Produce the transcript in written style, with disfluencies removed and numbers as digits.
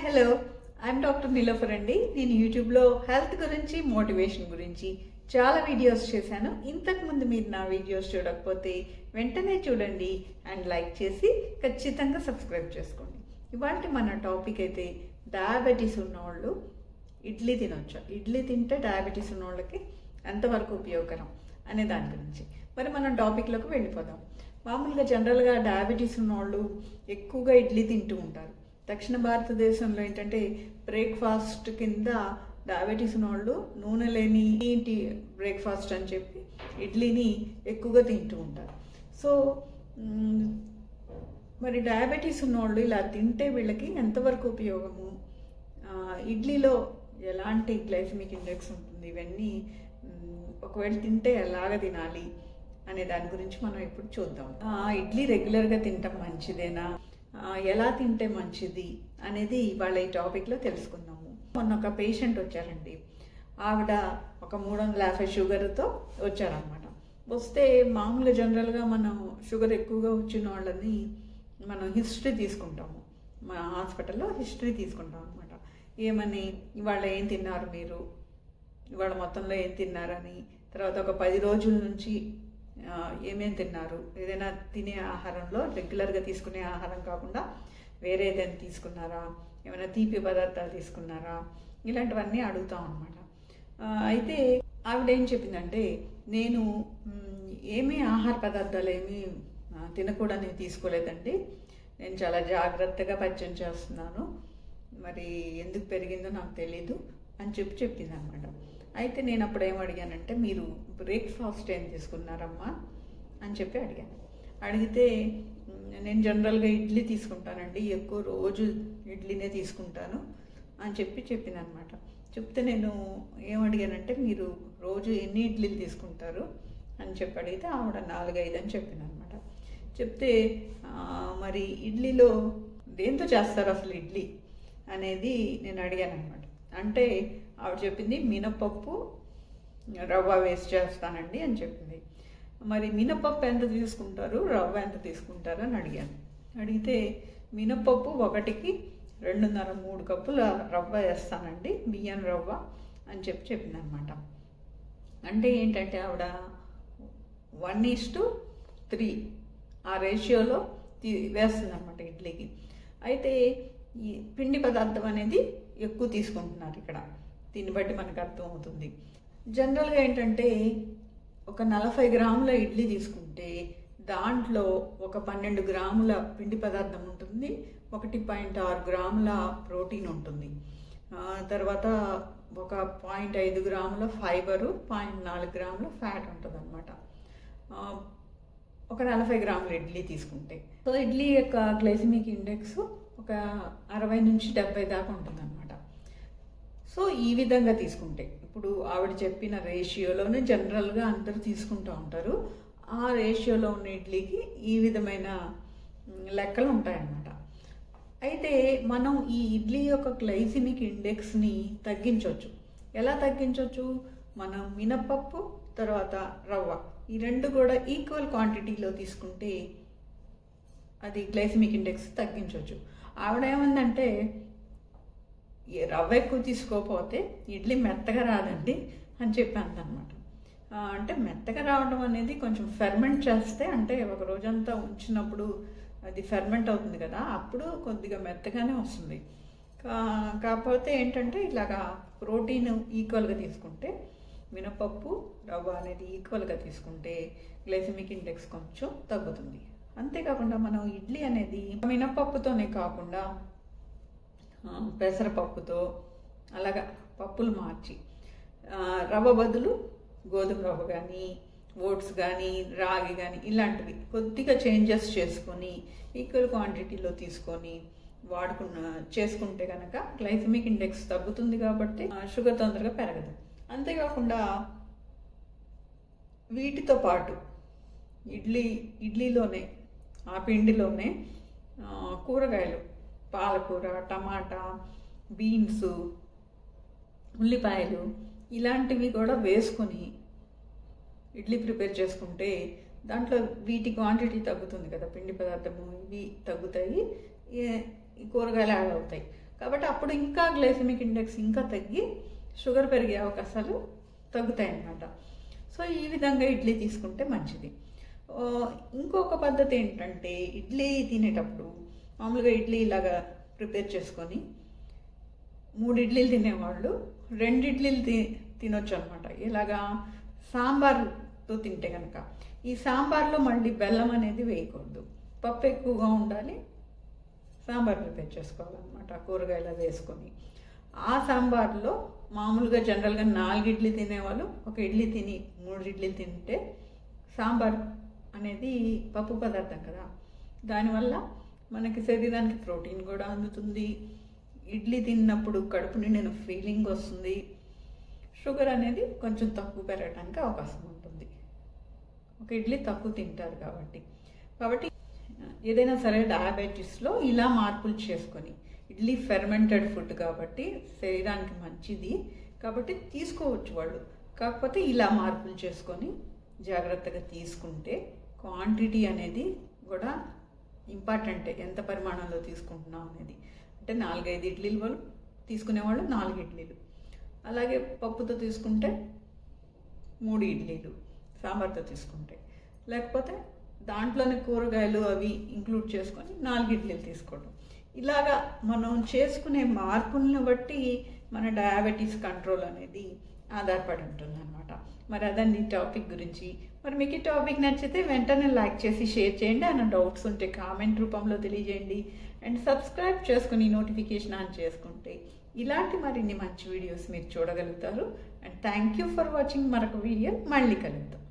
Hello I'm doctor Niloufer అండి. నేను యూట్యూబ్లో హెల్త్ గురించి మోటివేషన్ గురించి చాలా వీడియోస్ చేశాను. ఇంతకుముందు మీరు నా వీడియోస్ చూడకపోతే వెంటనే చూడండి అండ్ లైక్ చేసి ఖచ్చితంగా సబ్స్క్రైబ్ చేసుకోండి. ఇవాళ మన టాపిక్ అయితే డయాబెటీస్ ఉన్నవాళ్ళు ఇడ్లీ తినొచ్చు, ఇడ్లీ తింటే డయాబెటీస్ ఉన్న వాళ్ళకి ఎంతవరకు ఉపయోగకరం అనే దాని గురించి మరి మనం టాపిక్లోకి వెళ్ళిపోదాం. మామూలుగా జనరల్గా డయాబెటీస్ ఉన్నవాళ్ళు ఎక్కువగా ఇడ్లీ తింటూ ఉంటారు. దక్షిణ భారతదేశంలో ఏంటంటే బ్రేక్ఫాస్ట్ కింద డయాబెటీస్ ఉన్నవాళ్ళు నూనె లేని బ్రేక్ఫాస్ట్ అని చెప్పి ఇడ్లీని ఎక్కువగా తింటూ ఉంటారు. సో మరి డయాబెటీస్ ఉన్నవాళ్ళు ఇలా తింటే వీళ్ళకి ఎంతవరకు ఉపయోగము, ఇడ్లీలో ఎలాంటి గ్లైసెమిక్ ఇండెక్స్ ఉంటుంది, ఇవన్నీ ఒకవేళ తింటే ఎలాగ తినాలి అనే దాని గురించి మనం ఇప్పుడు చూద్దాం. ఇడ్లీ రెగ్యులర్గా తినటం మంచిదేనా, ఎలా తింటే మంచిది అనేది ఇవాళ ఈ టాపిక్లో తెలుసుకుందాము. మొన్న ఒక పేషెంట్ వచ్చారండి. ఆవిడ ఒక 350 షుగర్తో వచ్చారనమాట. వస్తే మామూలుగా జనరల్గా మనం షుగర్ ఎక్కువగా వచ్చిన వాళ్ళని మనం హిస్టరీ తీసుకుంటాము, మా హాస్పిటల్లో హిస్టరీ తీసుకుంటాం అనమాట. ఏమని, ఇవాళ ఏం తిన్నారు మీరు, ఇవాళ మొత్తంలో ఏం తిన్నారని, తర్వాత ఒక 10 రోజుల నుంచి ఏమేమి తిన్నారు, ఏదైనా తినే ఆహారంలో రెగ్యులర్గా తీసుకునే ఆహారం కాకుండా వేరే ఏదైనా తీసుకున్నారా, ఏమైనా తీపి పదార్థాలు తీసుకున్నారా, ఇలాంటివన్నీ అడుగుతాం అనమాట. అయితే ఆవిడ ఏం చెప్పిందంటే, నేను ఏమీ ఆహార పదార్థాలు ఏమీ తినకూడని తీసుకోలేదండి, నేను చాలా జాగ్రత్తగా పచ్చం చేస్తున్నాను, మరి ఎందుకు పెరిగిందో నాకు తెలీదు అని చెప్పింది అనమాట. అయితే నేను అప్పుడు ఏం అడిగానంటే, మీరు బ్రేక్ఫాస్ట్ ఏం తీసుకున్నారమ్మా అని చెప్పి అడిగాను. అడిగితే నేను జనరల్గా ఇడ్లీ తీసుకుంటానండి, ఎక్కువ రోజు ఇడ్లీనే తీసుకుంటాను అని చెప్పింది అనమాట. చెప్తే నేను ఏం అడిగానంటే, మీరు రోజు ఎన్ని ఇడ్లీలు తీసుకుంటారు అని చెప్పి అడిగితే ఆవిడ 4-5 అని చెప్పింది అనమాట. చెప్తే మరి ఇడ్లీలో దేంతో చేస్తారు అసలు ఇడ్లీ అనేది నేను అడిగాను అనమాట. అంటే ఆవిడ చెప్పింది, మినపప్పు రవ్వ వేసి చేస్తానండి అని చెప్పింది. మరి మినపప్పు ఎంత తీసుకుంటారు, రవ్వ ఎంత తీసుకుంటారు అని అడిగాను. అడిగితే మినపప్పు ఒకటికి 2.5-3 కప్పుల రవ్వ వేస్తానండి, బియ్యం రవ్వ అని చెప్పింది అనమాట. అంటే ఏంటంటే ఆవిడ 1:3 ఆ రేషియోలో వేస్తుంది అనమాట ఇడ్లీకి. అయితే ఈ పిండి పదార్థం అనేది ఎక్కువ తీసుకుంటున్నారు ఇక్కడ, దీన్ని బట్టి మనకు అర్థమవుతుంది. జనరల్గా ఏంటంటే ఒక 40 గ్రాముల ఇడ్లీ తీసుకుంటే దాంట్లో ఒక 12 గ్రాముల పిండి పదార్థం ఉంటుంది, 1.6 గ్రాముల ప్రోటీన్ ఉంటుంది, తర్వాత ఒక 0.5 గ్రాముల ఫైబరు, 0.4 గ్రాముల ఫ్యాట్ ఉంటుంది అనమాట ఒక 40 గ్రాముల ఇడ్లీ తీసుకుంటే. సో ఇడ్లీ యొక్క గ్లైసెమిక్ ఇండెక్స్ ఒక 60 నుంచి 70 దాకా ఉంటుంది అనమాట. సో ఈ విధంగా తీసుకుంటే, ఇప్పుడు ఆవిడ చెప్పిన రేషియోలోనే జనరల్గా అందరూ తీసుకుంటూ ఉంటారు. ఆ రేషియోలో ఉన్న ఇడ్లీకి ఈ విధమైన లెక్కలు ఉంటాయన్నమాట. అయితే మనం ఈ ఇడ్లీ యొక్క గ్లైసెమిక్ ఇండెక్స్ని తగ్గించవచ్చు. ఎలా తగ్గించవచ్చు? మనం మినపప్పు తర్వాత రవ్వ ఈ రెండు కూడా ఈక్వల్ క్వాంటిటీలో తీసుకుంటే అది గ్లైసెమిక్ ఇండెక్స్ తగ్గించవచ్చు. ఆవిడ ఏమందంటే, రవ్వ ఎక్కువ తీసుకోకపోతే ఇడ్లీ మెత్తగా రాదండి అని చెప్పాను అనమాట. అంటే మెత్తగా రావడం అనేది కొంచెం ఫెర్మెంట్ చేస్తే, అంటే ఒక రోజంతా ఉంచినప్పుడు అది ఫెర్మెంట్ అవుతుంది కదా, అప్పుడు కొద్దిగా మెత్తగానే వస్తుంది. కాకపోతే ఏంటంటే ఇలాగా ప్రోటీన్ ఈక్వల్గా తీసుకుంటే, మినపప్పు రవ్వ అనేది ఈక్వల్గా తీసుకుంటే గ్లైసెమిక్ ఇండెక్స్ కొంచెం తగ్గుతుంది. అంతేకాకుండా మనం ఇడ్లీ అనేది మినపప్పుతోనే కాకుండా పెసరపప్పుతో అలాగా పప్పులు మార్చి రవ్వ బదులు గోధుమ రవ్వ కానీ, ఓట్స్ కానీ, రాగి కానీ ఇలాంటివి కొద్దిగా చేంజెస్ చేసుకొని ఈక్వల్ క్వాంటిటీలో తీసుకొని చేసుకుంటే కనుక గ్లైసెమిక్ ఇండెక్స్ తగ్గుతుంది, కాబట్టి షుగర్ తొందరగా పెరగదు. అంతేకాకుండా వీటితో పాటు ఇడ్లీలోనే ఆ పిండిలోనే కూరగాయలు, పాలకూర, టమాటా, బీన్స్, ఉల్లిపాయలు ఇలాంటివి కూడా వేసుకొని ఇడ్లీ ప్రిపేర్ చేసుకుంటే దాంట్లో వీటి క్వాంటిటీ తగ్గుతుంది కదా, పిండి పదార్థము ఇవి తగ్గుతాయి, ఈ కూరగాయలు యాడ్ అవుతాయి. కాబట్టి అప్పుడు ఇంకా గ్లైసెమిక్ ఇండెక్స్ ఇంకా తగ్గి షుగర్ పెరిగే అవకాశాలు తగ్గుతాయి అన్నమాట. సో ఈ విధంగా ఇడ్లీ తీసుకుంటే మంచిది. ఇంకొక పద్ధతి ఏంటంటే, ఇడ్లీ తినేటప్పుడు మామూలుగా ఇడ్లీ ఇలాగా ప్రిపేర్ చేసుకొని 3 ఇడ్లీలు తినేవాళ్ళు 2 ఇడ్లీలు తినొచ్చు అనమాట. ఇలాగా సాంబార్తో తింటే కనుక, ఈ సాంబార్లో మళ్ళీ బెల్లం అనేది వేయకూడదు, పప్పు ఎక్కువగా ఉండాలి, సాంబార్ ప్రిపేర్ చేసుకోవాలన్నమాట కూరగాయలు వేసుకొని. ఆ సాంబార్లో మామూలుగా జనరల్గా 4 ఇడ్లీ తినేవాళ్ళు 1 ఇడ్లీ తిని 3 ఇడ్లీలు తింటే, సాంబార్ అనేది పప్పు పదార్థం కదా, దానివల్ల మనకి శరీరానికి ప్రోటీన్ కూడా అందుతుంది, ఇడ్లీ తిన్నప్పుడు కడుపు నిండిన ఫీలింగ్ వస్తుంది, షుగర్ అనేది కొంచెం తక్కువ పెరగడానికి అవకాశం ఉంటుంది. 1 ఇడ్లీ తక్కువ తింటారు కాబట్టి ఏదైనా సరే డయాబెటీస్లో ఇలా మార్పులు చేసుకొని, ఇడ్లీ ఫెర్మెంటెడ్ ఫుడ్ కాబట్టి శరీరానికి మంచిది కాబట్టి తీసుకోవచ్చు వాళ్ళు. కాకపోతే ఇలా మార్పులు చేసుకొని జాగ్రత్తగా తీసుకుంటే, క్వాంటిటీ అనేది కూడా ఇంపార్టెంటే, ఎంత పరిమాణంలో తీసుకుంటున్నాం అనేది. అంటే 4-5 ఇడ్లీలు వాళ్ళు తీసుకునేవాళ్ళు 4 ఇడ్లీలు, అలాగే పప్పుతో తీసుకుంటే 3 ఇడ్లీలు, సాంబార్తో తీసుకుంటే, లేకపోతే దాంట్లోనే కూరగాయలు అవి ఇంక్లూడ్ చేసుకొని 4 ఇడ్లీలు తీసుకోవడం. ఇలాగా మనం చేసుకునే మార్పులను బట్టి మన డయాబెటీస్ కంట్రోల్ అనేది ఆధారపడి ఉంటుంది అన్నమాట. మరి అదండి టాపిక్ గురించి. మరి మీకు ఈ టాపిక్ నచ్చితే వెంటనే లైక్ చేసి షేర్ చేయండి, అన్న డౌట్స్ ఉంటే కామెంట్ రూపంలో తెలియజేయండి, అండ్ సబ్స్క్రైబ్ చేసుకుని నోటిఫికేషన్ ఆన్ చేసుకుంటే ఇలాంటి మరిన్ని మంచి వీడియోస్ మీరు చూడగలుగుతారు. And thank you for watching. మరొక వీడియో మళ్ళీ కలుద్దాం.